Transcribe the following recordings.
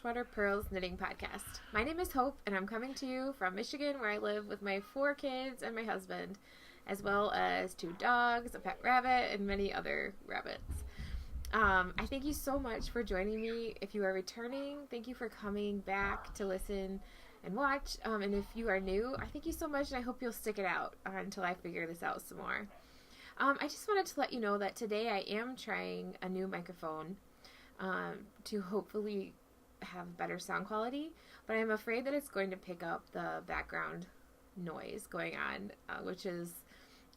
Freshwater Purls knitting podcast. My name is Hope, and I'm coming to you from Michigan, where I live with my 4 kids and my husband, as well as 2 dogs, a pet rabbit, and many other rabbits. I thank you so much for joining me. If you are returning, thank you for coming back to listen and watch. And if you are new, I thank you so much, and I hope you'll stick it out until I figure this out some more. I just wanted to let you know that today I am trying a new microphone to hopefully have better sound quality, but I'm afraid that it's going to pick up the background noise going on, which is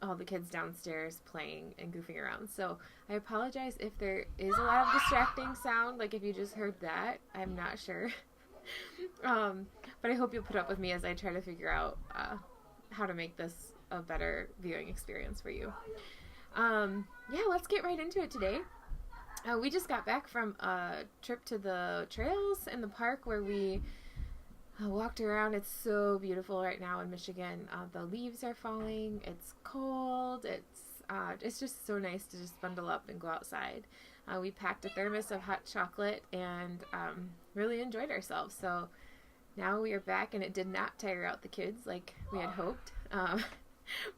all the kids downstairs playing and goofing around. So I apologize if there is a lot of distracting sound, like if you just heard that. I'm not sure. But I hope you'll put up with me as I try to figure out how to make this a better viewing experience for you. Let's get right into it today. We just got back from a trip to the trails in the park where we walked around. It's so beautiful right now in Michigan. The leaves are falling. It's cold. It's just so nice to just bundle up and go outside. We packed a thermos of hot chocolate and really enjoyed ourselves. So now we are back, and it did not tire out the kids like we had hoped.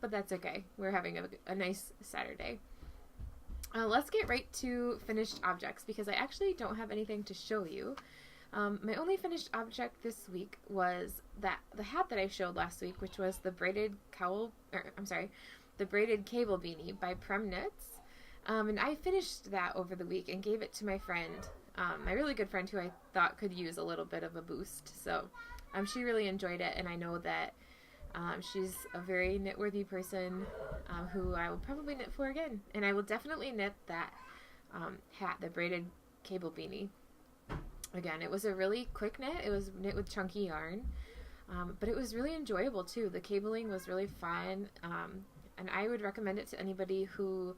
But that's okay. We're having a nice Saturday. Let's get right to finished objects, because I actually don't have anything to show you. My only finished object this week was the hat that I showed last week, which was the braided cable beanie by Prem Knits. And I finished that over the week and gave it to my friend, my really good friend who I thought could use a little bit of a boost. So she really enjoyed it, and I know that she's a very knit-worthy person who I will probably knit for again. And I will definitely knit that hat, the braided cable beanie. Again, it was a really quick knit. It was knit with chunky yarn, but it was really enjoyable too. The cabling was really fun, and I would recommend it to anybody who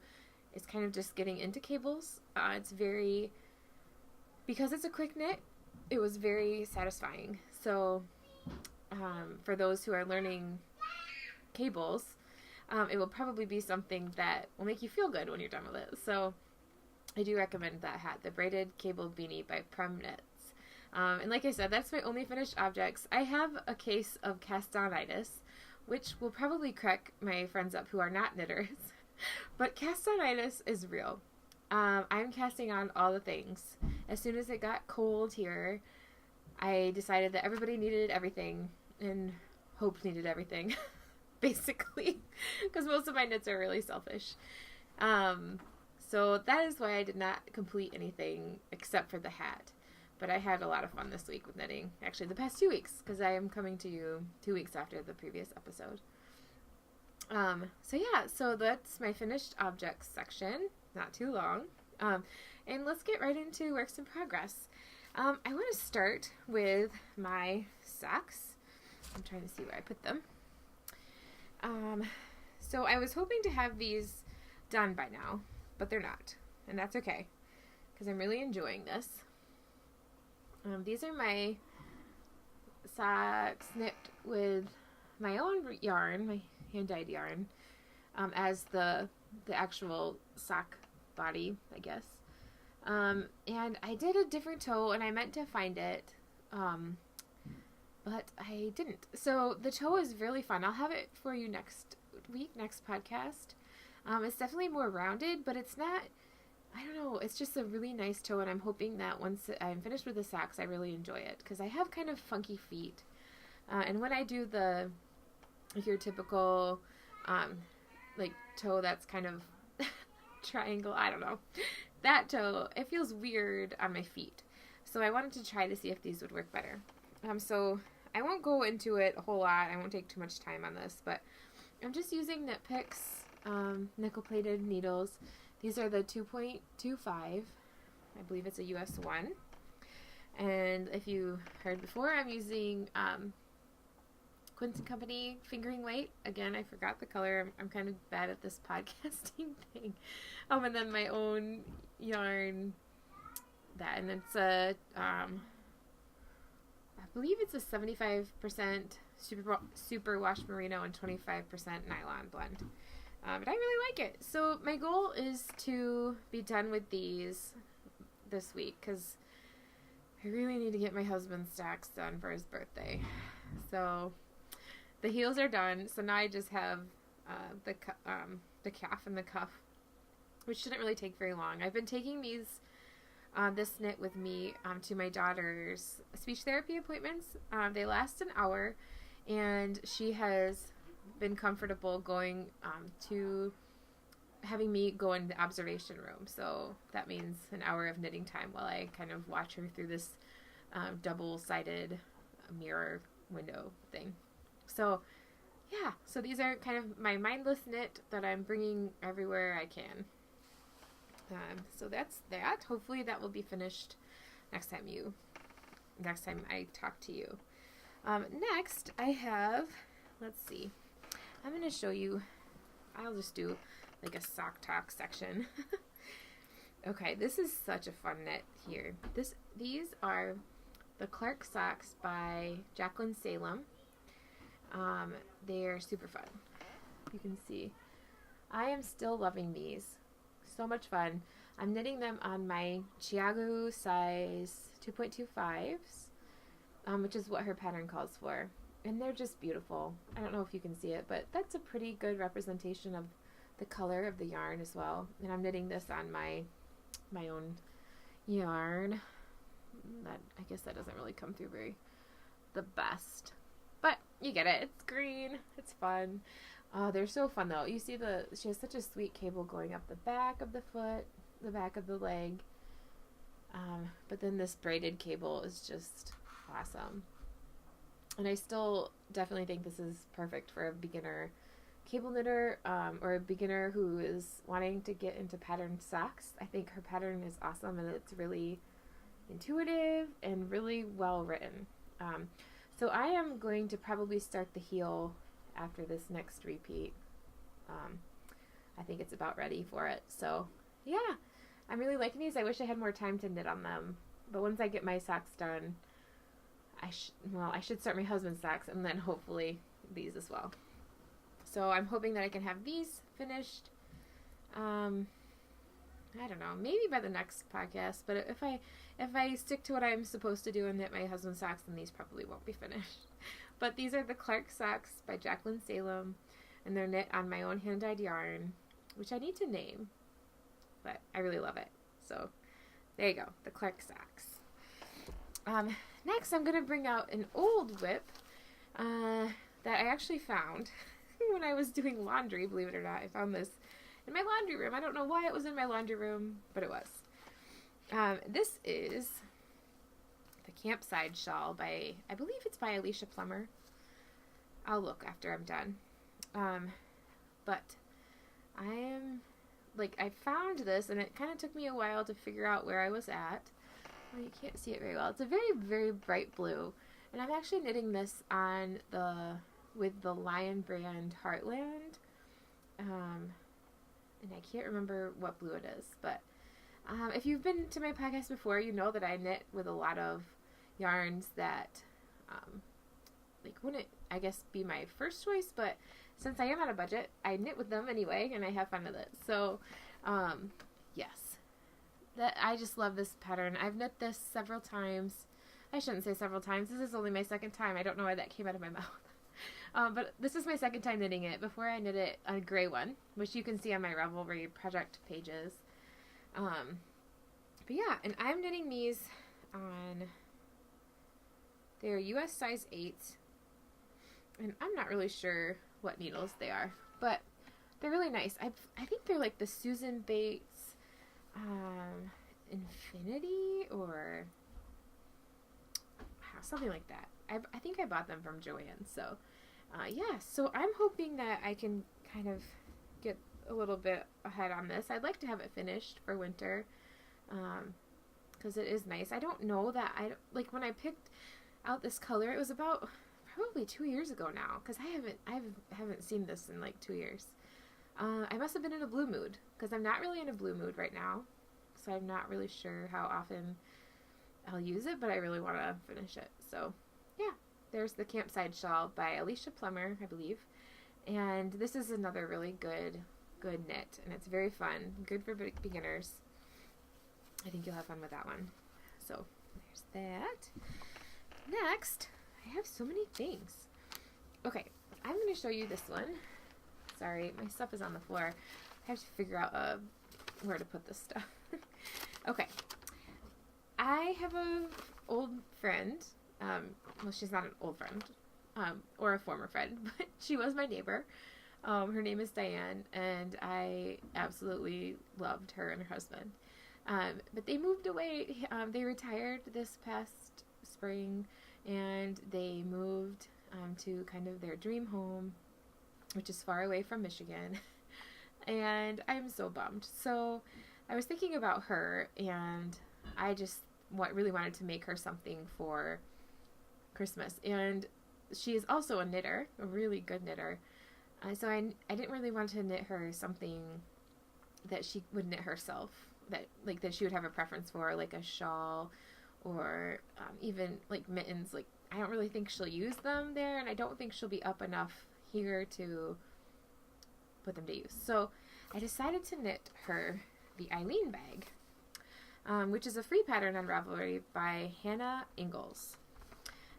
is kind of just getting into cables. Because it's a quick knit, it was very satisfying. So for those who are learning cables, it will probably be something that will make you feel good when you're done with it. So I do recommend that hat, the braided cable beanie by Prem Knits. And like I said, that's my only finished objects. I have a case of cast-on-itis, which will probably crack my friends up who are not knitters. But cast-on-itis is real. I'm casting on all the things. As soon as it got cold here, I decided that everybody needed everything, and Hope needed everything, basically, because most of my knits are really selfish. So that is why I did not complete anything except for the hat. But I had a lot of fun this week with knitting. Actually, the past 2 weeks, because I am coming to you 2 weeks after the previous episode. So that's my finished objects section. Not too long. And let's get right into works in progress. I want to start with my socks. I'm trying to see where I put them. So I was hoping to have these done by now, but they're not. And that's okay, because I'm really enjoying this. These are my socks knit with my own yarn, my hand-dyed yarn, as the actual sock body, I guess. And I did a different toe, and I meant to find it, but I didn't. So the toe is really fun. I'll have it for you next week, next podcast. It's definitely more rounded, but it's not, I don't know, it's just a really nice toe, and I'm hoping that once I'm finished with the socks, I really enjoy it, because I have kind of funky feet. And when I do your typical, toe that's kind of triangle, I don't know, that toe, it feels weird on my feet. So I wanted to try to see if these would work better. So I won't go into it a whole lot. I won't take too much time on this, but I'm just using Knit Picks nickel-plated needles. These are the 2.25. I believe it's a US 1. And if you heard before, I'm using Quince & Company fingering weight. Again, I forgot the color. I'm kind of bad at this podcasting thing. And then my own yarn, and it's a, I believe it's a 75% super wash merino and 25% nylon blend. But I really like it. So my goal is to be done with these this week, because I really need to get my husband's stacks done for his birthday. So the heels are done. So now I just have the calf and the cuff, which shouldn't really take very long. I've been taking this knit with me to my daughter's speech therapy appointments. They last an hour, and she has been comfortable going to having me go in the observation room. So that means an hour of knitting time while I kind of watch her through this double-sided mirror window thing. So yeah, so these are kind of my mindless knit that I'm bringing everywhere I can. So that's that. Hopefully that will be finished next time I talk to you. Next I have, let's see, I'm going to show you, I'll just do like a sock talk section. Okay, this is such a fun knit here. These are the Clark socks by Jacqueline Salem. They are super fun. You can see. I am still loving these. So much fun. I'm knitting them on my Chiagu size 2.25s, which is what her pattern calls for. And they're just beautiful. I don't know if you can see it, but that's a pretty good representation of the color of the yarn as well. And I'm knitting this on my own yarn. I guess that doesn't really come through the best. But you get it. It's green. It's fun. Oh, they're so fun though. You see she has such a sweet cable going up the back of the foot, the back of the leg. But then this braided cable is just awesome. And I still definitely think this is perfect for a beginner cable knitter, or a beginner who is wanting to get into patterned socks. I think her pattern is awesome, and it's really intuitive and really well written. So I am going to probably start the heel after this next repeat. I think it's about ready for it. So yeah, I'm really liking these. I wish I had more time to knit on them, but once I get my socks done, I should start my husband's socks, and then hopefully these as well. So I'm hoping that I can have these finished, I don't know, maybe by the next podcast, but if I stick to what I'm supposed to do and knit my husband's socks, then these probably won't be finished. But these are the Clark socks by Jacqueline Salem, and they're knit on my own hand-dyed yarn, which I need to name, but I really love it. So there you go, the Clark socks. Next I'm going to bring out an old whip that I actually found when I was doing laundry, believe it or not. I found this in my laundry room. I don't know why it was in my laundry room, but it was. This is the Campside Shawl by, I believe it's by Alicia Plummer. I'll look after I'm done. But I found this, and it kind of took me a while to figure out where I was at. Well, you can't see it very well. It's a very, very bright blue. And I'm actually knitting this on with the Lion brand Heartland. And I can't remember what blue it is, but if you've been to my podcast before, you know that I knit with a lot of yarns that wouldn't, I guess, be my first choice, but since I am on a budget, I knit with them anyway, and I have fun with it. So yes, I just love this pattern. I've knit this several times. I shouldn't say several times. This is only my second time. I don't know why that came out of my mouth. But this is my second time knitting it. Before I knit it a gray one, which you can see on my Ravelry project pages. But yeah, and I'm knitting these on, they're US size 8, and I'm not really sure what needles they are, but they're really nice. I think they're like the Susan Bates Infinity, or something like that. I think I bought them from Joann. So yeah, so I'm hoping that I can kind of get a little bit ahead on this. I'd like to have it finished for winter, because it is nice. I don't know that when I picked out this color, it was about probably 2 years ago now, because I haven't seen this in like 2 years. I must have been in a blue mood, because I'm not really in a blue mood right now, so I'm not really sure how often I'll use it, but I really want to finish it. So yeah, there's the Campside Shawl by Alicia Plummer, I believe, and this is another really good knit, and it's very fun, good for beginners. I think you'll have fun with that one. So there's that. Next, I have so many things. Okay, I'm going to show you this one. Sorry, my stuff is on the floor. I have to figure out where to put this stuff. Okay. I have an old friend. Well, she's not an old friend. Or a former friend, but she was my neighbor. Her name is Diane, and I absolutely loved her and her husband. But they moved away. They retired this past spring, and they moved to kind of their dream home, which is far away from Michigan. And I'm so bummed. So I was thinking about her, and I just really wanted to make her something for Christmas. And she is also a knitter, a really good knitter. So I didn't really want to knit her something that she would knit herself, that she would have a preference for, like a shawl or even like mittens. Like, I don't really think she'll use them there, and I don't think she'll be up enough here to put them to use. So I decided to knit her the Eileen bag, which is a free pattern on Ravelry by Hannah Ingalls.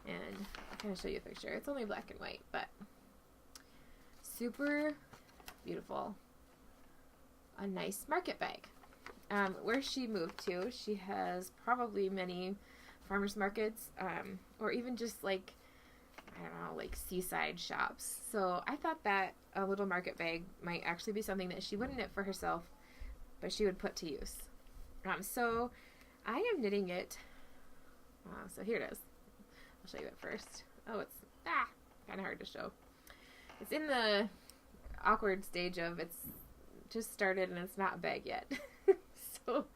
And I'll kind of show you a picture. It's only black and white, but super beautiful. A nice market bag. Where she moved to, she has probably many farmers markets, or even just like, I don't know, like seaside shops. So I thought that a little market bag might actually be something that she wouldn't knit for herself, but she would put to use. So I am knitting it. So here it is. I'll show you it first. Oh, it's kind of hard to show. It's in the awkward stage of it's just started and it's not a bag yet. So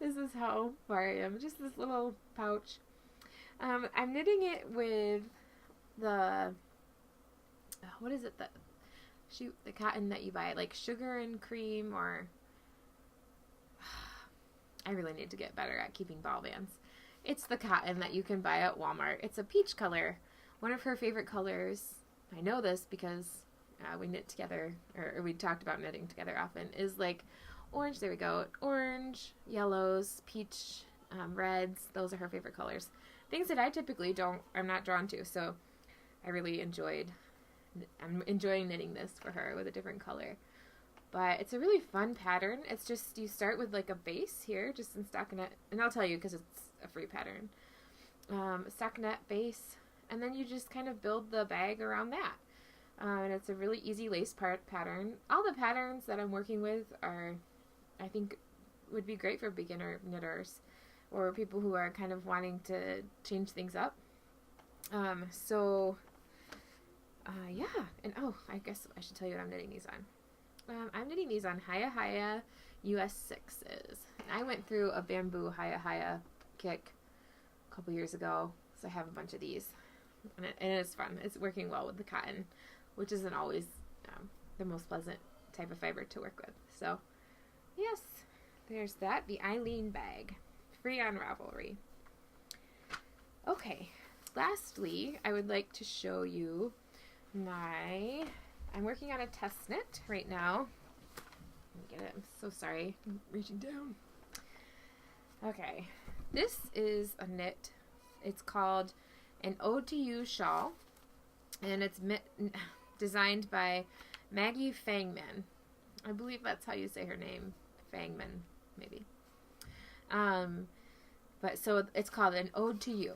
this is how far I am. Just this little pouch. I'm knitting it with the what is it, the cotton that you buy, like Sugar and Cream, or I really need to get better at keeping ball bands. It's the cotton that you can buy at Walmart. It's a peach color. One of her favorite colors, I know this because we knit together, or we talked about knitting together often, is like orange. There we go. Orange, yellows, peach, reds. Those are her favorite colors. Things that I typically I'm not drawn to. So I'm enjoying knitting this for her with a different color. But it's a really fun pattern. It's just, you start with like a base here, just in stockinette, and I'll tell you because it's a free pattern. Stockinette base, and then you just kind of build the bag around that. And it's a really easy lace pattern. All the patterns that I'm working with are, I think, would be great for beginner knitters or people who are kind of wanting to change things up. Yeah, and I guess I should tell you what I'm knitting these on. I'm knitting these on Hiya US 6s. I went through a bamboo Hiya kick a couple years ago, so I have a bunch of these. And it's fun. It's working well with the cotton, which isn't always the most pleasant type of fiber to work with. So, yes, there's that. The Eileen bag. Free on Ravelry. Okay, lastly, I would like to show you I'm working on a test knit right now. Let me get it. I'm so sorry. I'm reaching down. Okay. This is a knit. It's called an Ode to You shawl. And it's designed by Maggie Fangman. I believe that's how you say her name. Fangman, maybe. But so it's called an Ode to You.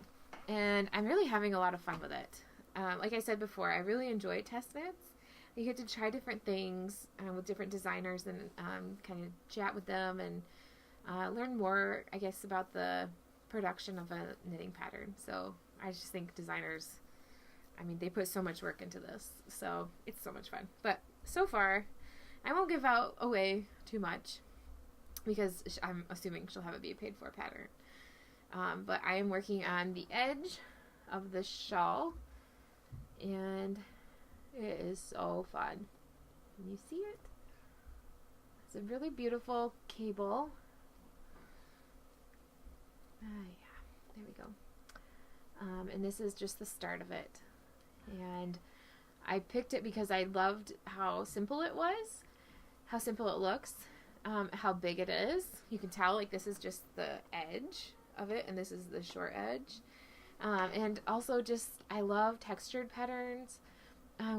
And I'm really having a lot of fun with it. Like I said before, I really enjoy test knits. You get to try different things with different designers and kind of chat with them and learn more, I guess, about the production of a knitting pattern. So I just think designers, they put so much work into this. So it's so much fun. But so far, I won't give away too much because I'm assuming she'll have it be a paid for pattern. But I am working on the edge of the shawl. And it is so fun. Can you see it? It's a really beautiful cable. Yeah, there we go. And this is just the start of it. And I picked it because I loved how simple it was, how simple it looks, how big it is. You can tell, like, this is just the edge of it, and this is the short edge. And also just, I love textured patterns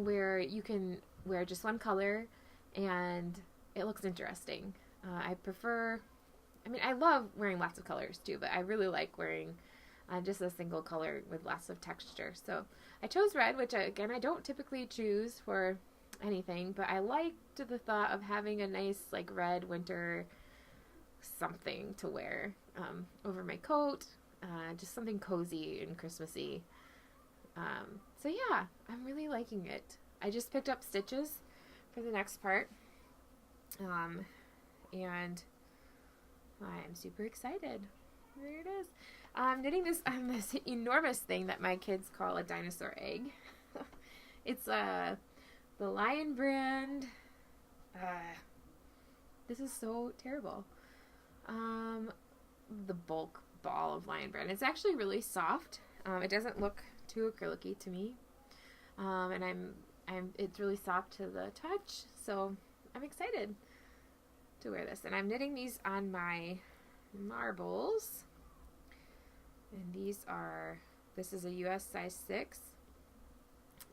where you can wear just one color and it looks interesting. I love wearing lots of colors too, but I really like wearing just a single color with lots of texture. So I chose red, which I don't typically choose for anything, but I liked the thought of having a nice like red winter something to wear over my coat, just something cozy and Christmassy. So yeah, I'm really liking it. I just picked up stitches for the next part, and I'm super excited. There it is. I'm knitting this enormous thing that my kids call a dinosaur egg. It's the Lion brand. This is so terrible. The bulk ball of Lion brand. It's actually really soft. It doesn't look too acrylic-y to me. And it's really soft to the touch, so I'm excited to wear this. And I'm knitting these on my marbles. And this is a US size 6.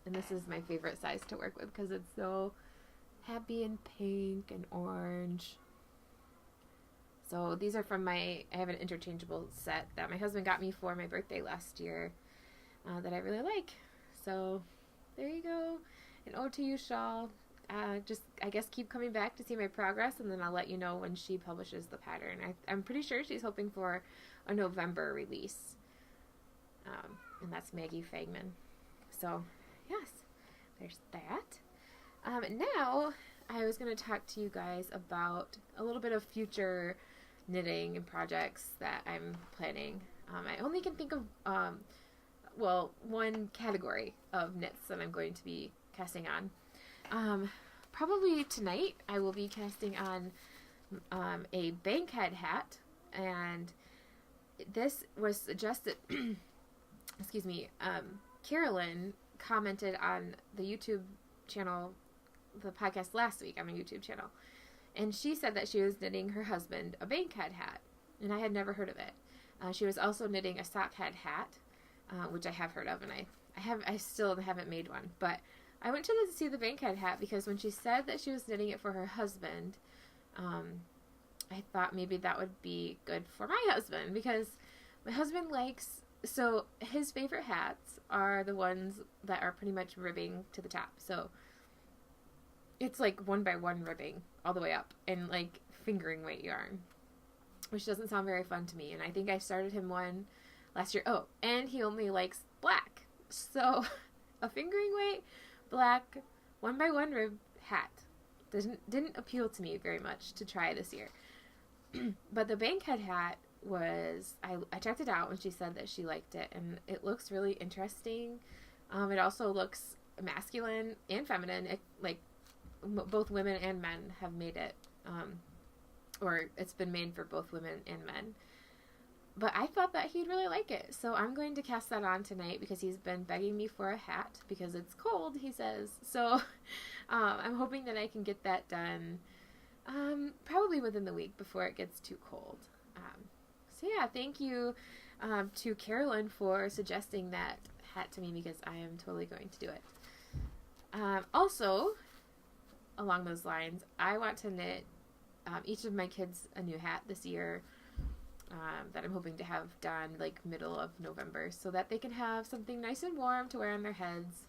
And this is my favorite size to work with because it's so happy and pink and orange. So these are from I have an interchangeable set that my husband got me for my birthday last year that I really like. So there you go. An ode to you shawl. Just, I guess, keep coming back to see my progress, and then I'll let you know when she publishes the pattern. I'm pretty sure she's hoping for a November release. And that's Maggie Fagman. So, yes, there's that. Now, I was going to talk to you guys about a little bit of future knitting and projects that I'm planning. I only can think of, one category of knits that I'm going to be casting on. Probably tonight I will be casting on a bankhead hat, and this was suggested, excuse me, Carolyn commented on the YouTube channel, the podcast last week on my YouTube channel, and she said that she was knitting her husband a bankhead hat, and I had never heard of it. She was also knitting a sock head hat, which I have heard of, and I still haven't made one, but I went to see the bankhead hat because when she said that she was knitting it for her husband, I thought maybe that would be good for my husband, because my husband so his favorite hats are the ones that are pretty much ribbing to the top. So it's like 1x1 ribbing all the way up and like fingering weight yarn, which doesn't sound very fun to me. And I think I started him one last year. Oh, and he only likes black. So a fingering weight, black, 1x1 rib hat didn't appeal to me very much to try this year. But the bankhead hat was, I checked it out when she said that she liked it, and it looks really interesting. It also looks masculine and feminine. Both women and men have made it, or it's been made for both women and men. But I thought that he'd really like it, so I'm going to cast that on tonight because he's been begging me for a hat because it's cold, he says. So I'm hoping that I can get that done probably within the week before it gets too cold. So yeah, thank you to Carolyn for suggesting that hat to me because I am totally going to do it. Also, along those lines, I want to knit each of my kids a new hat this year. That I'm hoping to have done like middle of November so that they can have something nice and warm to wear on their heads.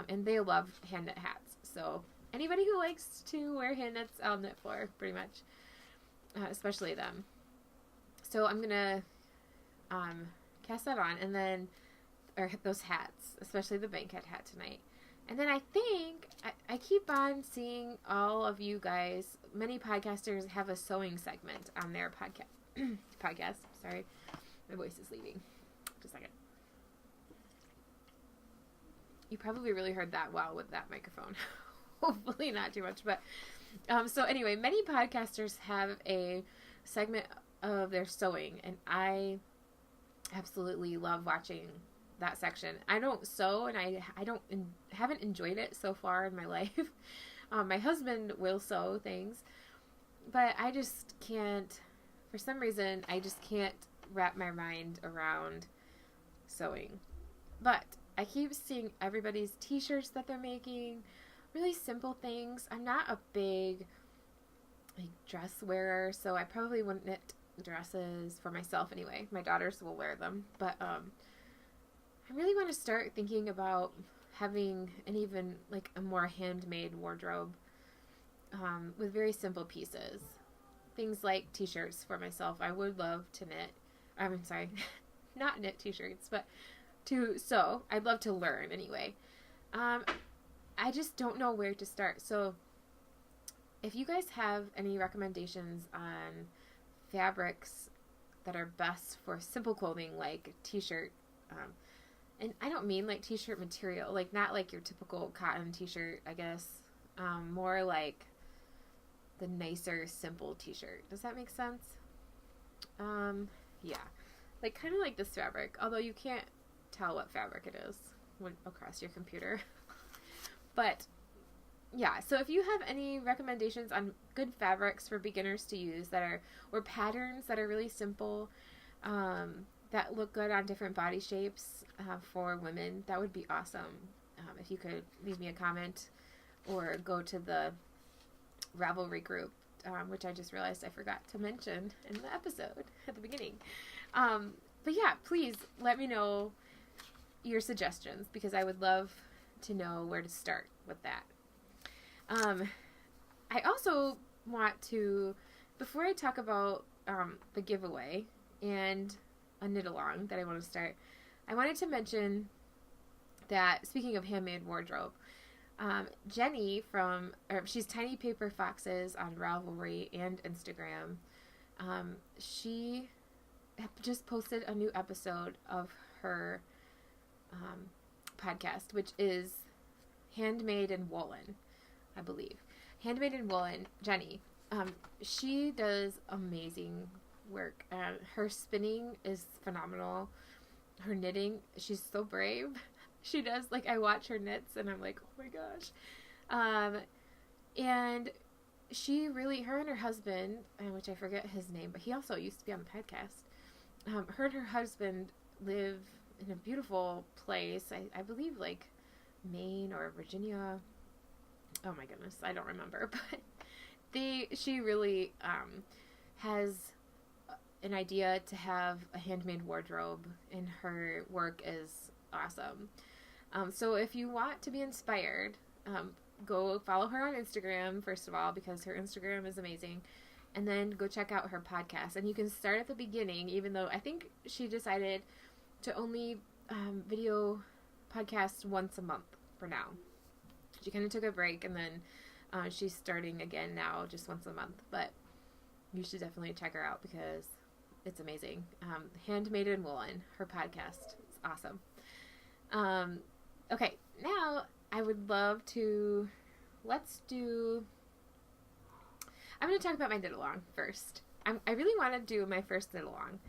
And they love hand knit hats. So anybody who likes to wear hand knits, I'll knit for pretty much, especially them. So I'm going to cast that on and then, or those hats, especially the bankhead hat tonight. And then I think, I keep on seeing all of you guys, many podcasters have a sewing segment on their podcast. Sorry, my voice is leaving. Just a second. You probably really heard that well with that microphone. Hopefully not too much, but so anyway, many podcasters have a segment of their sewing, and I absolutely love watching that section. I don't sew, and I haven't enjoyed it so far in my life. My husband will sew things, but I just can't. For some reason, I just can't wrap my mind around sewing. But I keep seeing everybody's t-shirts that they're making, really simple things. I'm not a big dress wearer, so I probably wouldn't knit dresses for myself anyway. My daughters will wear them, but I really want to start thinking about having an even a more handmade wardrobe with very simple pieces. Things like t-shirts for myself. I would love to knit. I'm sorry, not knit t-shirts, but to sew. I'd love to learn anyway. I just don't know where to start. So if you guys have any recommendations on fabrics that are best for simple clothing like t-shirt, and I don't mean t-shirt material, not your typical cotton t-shirt, I guess, more like the nicer simple t-shirt. Does that make sense? Yeah, kind of like this fabric, although you can't tell what fabric it is when across your computer. But yeah, so if you have any recommendations on good fabrics for beginners to use or patterns that are really simple, that look good on different body shapes for women, that would be awesome. If you could leave me a comment or go to the Ravelry group, which I just realized I forgot to mention in the episode at the beginning. But yeah, please let me know your suggestions, because I would love to know where to start with that. I also want to, before I talk about the giveaway and a knit along that I want to start, I wanted to mention that, speaking of handmade wardrobe, Jenny she's Tiny Paper Foxes on Ravelry and Instagram. She just posted a new episode of her podcast, which is Handmade in Woolen, I believe. Handmade in Woolen, Jenny. She does amazing work. Her spinning is phenomenal. Her knitting, she's so brave. She does, I watch her knits and I'm like, oh my gosh. And she really, her and her husband, which I forget his name, but he also used to be on the podcast. Her and her husband live in a beautiful place. I believe Maine or Virginia. Oh my goodness, I don't remember. But she really has an idea to have a handmade wardrobe, and her work is awesome. So if you want to be inspired, go follow her on Instagram, first of all, because her Instagram is amazing. And then go check out her podcast. And you can start at the beginning, even though I think she decided to only video podcast once a month for now. She kind of took a break, and then she's starting again now, just once a month. But you should definitely check her out because it's amazing. Handmade in Woolen, her podcast. It's awesome. Okay, now I would love to, I'm going to talk about my knit along first. I really want to do my first knit along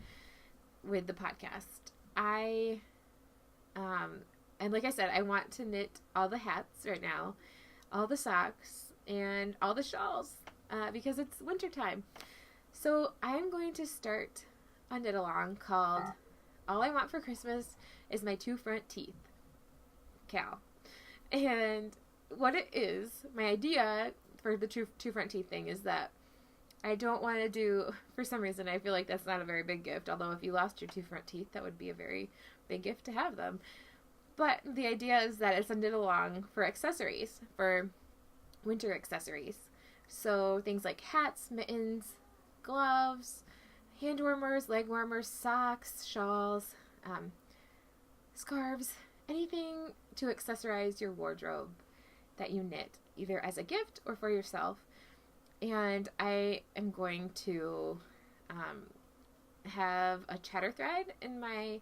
with the podcast. And like I said, I want to knit all the hats right now, all the socks, and all the shawls, because it's wintertime. So I'm going to start a knit along called All I Want for Christmas is My Two Front Teeth, Cal. And what it is, my idea for the two front teeth thing is that I don't want to do, for some reason, I feel like that's not a very big gift, although if you lost your two front teeth, that would be a very big gift to have them. But the idea is that it's a knit along for accessories, for winter accessories. So things like hats, mittens, gloves, hand warmers, leg warmers, socks, shawls, scarves, anything to accessorize your wardrobe that you knit, either as a gift or for yourself. And I am going to have a chatter thread in my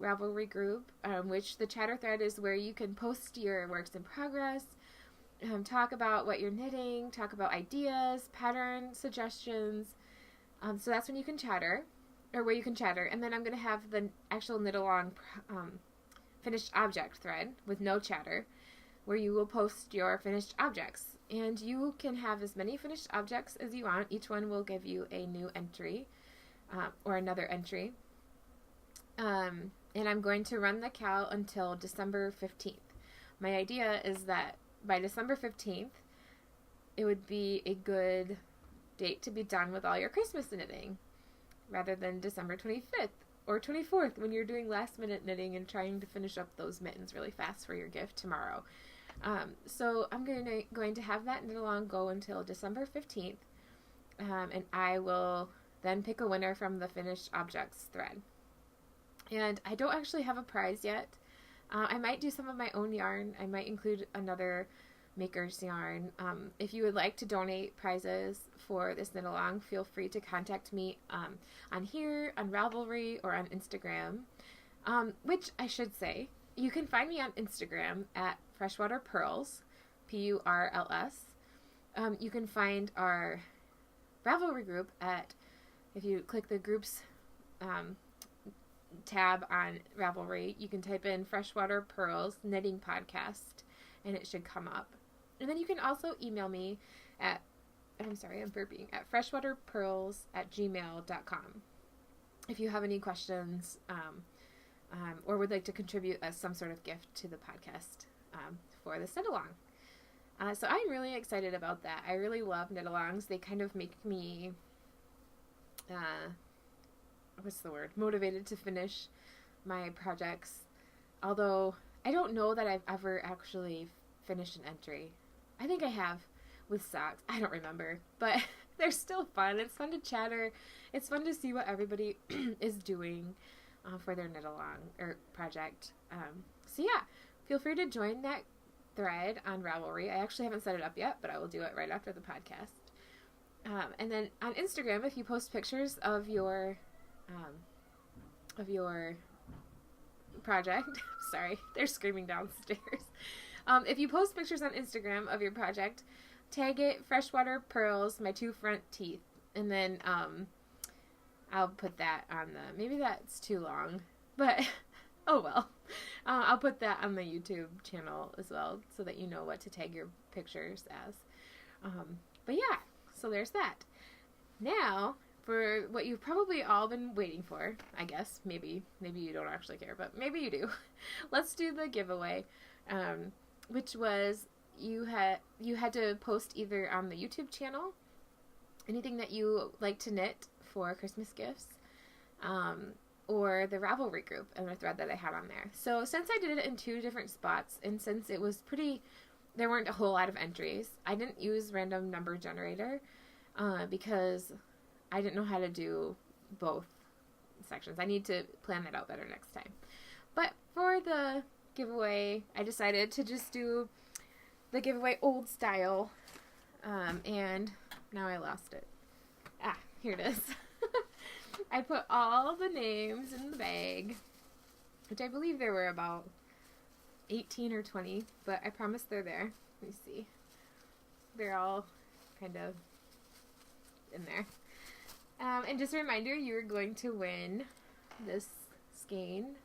Ravelry group, which the chatter thread is where you can post your works in progress, talk about what you're knitting, talk about ideas, pattern suggestions. So that's when you can chatter, or where you can chatter. And then I'm going to have the actual knit along finished object thread with no chatter, where you will post your finished objects. And you can have as many finished objects as you want. Each one will give you a new entry, or another entry. And I'm going to run the cal until December 15th. My idea is that by December 15th, it would be a good date to be done with all your Christmas knitting, rather than December 25th or 24th when you're doing last minute knitting and trying to finish up those mittens really fast for your gift tomorrow. So I'm going to have that knit along go until December 15th, and I will then pick a winner from the finished objects thread. And I don't actually have a prize yet. I might do some of my own yarn. I might include another maker's yarn. If you would like to donate prizes for this knit along, feel free to contact me on here, on Ravelry, or on Instagram. Which I should say, you can find me on Instagram at Freshwater Purls, Purls. You can find our Ravelry group if you click the groups tab on Ravelry, you can type in Freshwater Purls Knitting Podcast, and it should come up. And then you can also email me at freshwaterpurls@gmail.com if you have any questions or would like to contribute as some sort of gift to the podcast for the knit-along. So I'm really excited about that. I really love knit-alongs. They kind of make me motivated to finish my projects. Although I don't know that I've ever actually finished an entry. I think I have with socks. I don't remember, but they're still fun. It's fun to chatter. It's fun to see what everybody is doing for their knit along or project. So yeah, feel free to join that thread on Ravelry. I actually haven't set it up yet, but I will do it right after the podcast. And then on Instagram, if you post pictures of your project, sorry, they're screaming downstairs. If you post pictures on Instagram of your project, tag it Freshwater Purls, my two front teeth, and then I'll put that on maybe that's too long, but oh well. I'll put that on the YouTube channel as well so that you know what to tag your pictures as. But yeah, so there's that. Now, for what you've probably all been waiting for, I guess. Maybe you don't actually care, but maybe you do. Let's do the giveaway, which was you had to post either on the YouTube channel anything that you like to knit for Christmas gifts, or the Ravelry group and the thread that I had on there. So since I did it in two different spots, and since it was there weren't a whole lot of entries, I didn't use random number generator because I didn't know how to do both sections. I need to plan that out better next time. But for the giveaway, I decided to just do the giveaway old style, and now I lost it. Here it is. I put all the names in the bag, which I believe there were about 18 or 20, but I promise they're there. Let me see. They're all kind of in there. And just a reminder, you're going to win this skein,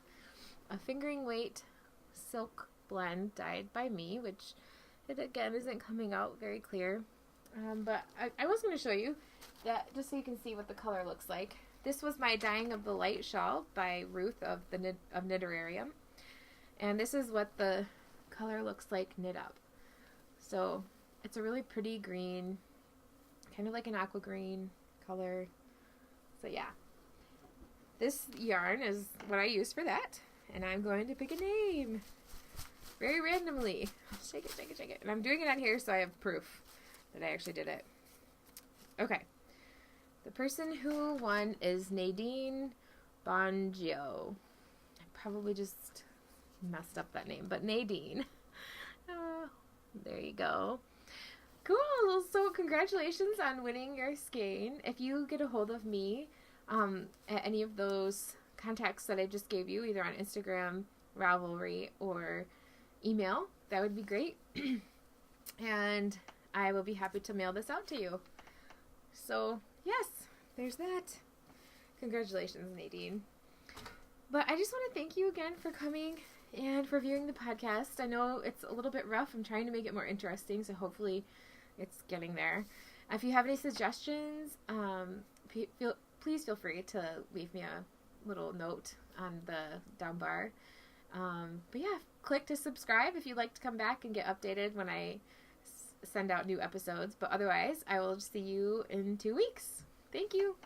a fingering weight silk blend dyed by me, which it again isn't coming out very clear. But I was going to show you that just so you can see what the color looks like. This was my Dyeing of the Light shawl by Ruth of Knitterarium. And this is what the color looks like knit up. So it's a really pretty green, kind of like an aqua green color. So yeah, this yarn is what I used for that. And I'm going to pick a name very randomly. Shake it, shake it, shake it. And I'm doing it on here so I have proof that I actually did it. Okay. The person who won is Nadine Bongio. I probably just messed up that name, but Nadine. There you go. Cool. So congratulations on winning your skein. If you get a hold of me at any of those contacts that I just gave you, either on Instagram, Ravelry, or email, that would be great. And I will be happy to mail this out to you. So yes, there's that. Congratulations, Nadine. But I just want to thank you again for coming and for viewing the podcast. I know it's a little bit rough. I'm trying to make it more interesting, so hopefully it's getting there. If you have any suggestions, please feel free to leave me a little note on the down bar. But yeah, click to subscribe if you'd like to come back and get updated when I send out new episodes. But otherwise, I will see you in 2 weeks. Thank you.